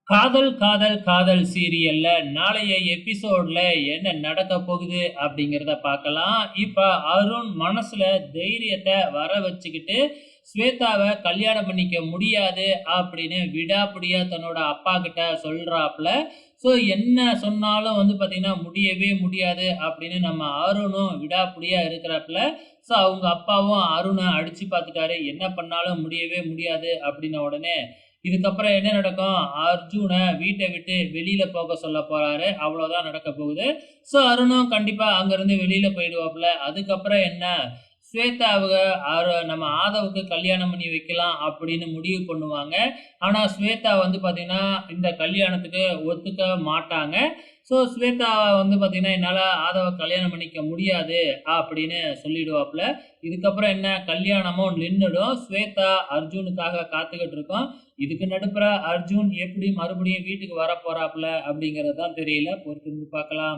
காதல் காதல் காதல் சீரியல்ல நாளைய எபிசோட்ல என்ன நடக்க போகுது அப்படிங்கிறத பார்க்கலாம். இப்ப அருண் மனசுல தைரியத்தை வர வச்சுக்கிட்டு ஸ்வேதாவை கல்யாணம் பண்ணிக்க முடியாது அப்படின்னு விடாப்பிடியா தன்னோட அப்பா கிட்ட சொல்றாப்ல. ஸோ என்ன சொன்னாலும் வந்து பார்த்தீங்கன்னா முடியவே முடியாது அப்படின்னு நம்ம அருணும் விடாப்பிடியா இருக்கிறாப்ல. ஸோ அவங்க அப்பாவும் அருணை அடிச்சு பார்த்துட்டாரு. என்ன பண்ணாலும் முடியவே முடியாது அப்படின்ன உடனே இதுக்கப்புறம் என்ன நடக்கும்? அர்ஜுன வீட்ட விட்டு வெளியில போக சொல்ல போறாரு. அவ்வளோதான் நடக்க போகுது. ஸோ அருணும் கண்டிப்பா அங்கருந்து வெளியில போயிடுவாப்ல. அதுக்கப்புறம் என்ன? ஸ்வேதாவுக நம்ம ஆதவுக்கு கல்யாணம் பண்ணி வைக்கலாம் அப்படின்னு முடிவு பண்ணுவாங்க. ஆனா ஸ்வேதா வந்து பார்த்தீங்கன்னா, இந்த கல்யாணத்துக்கு ஒத்துக்க மாட்டாங்க. ஸோ ஸ்வேதா வந்து பார்த்தீங்கன்னா, "என்னால ஆதவ கல்யாணம் பண்ணிக்க முடியாது" அப்படின்னு சொல்லிடுவாப்ல. இதுக்கப்புறம் என்ன? கல்யாணமும் நின்னுடும். ஸ்வேதா அர்ஜுனுக்காக காத்துக்கிட்டு இருக்கும். இதுக்கு நடுப்புற அர்ஜுன் எப்படி மறுபடியும் வீட்டுக்கு வரப்போறாப்ல அப்படிங்கிறது தான் தெரியல. பொறுத்திருந்து பார்க்கலாம்.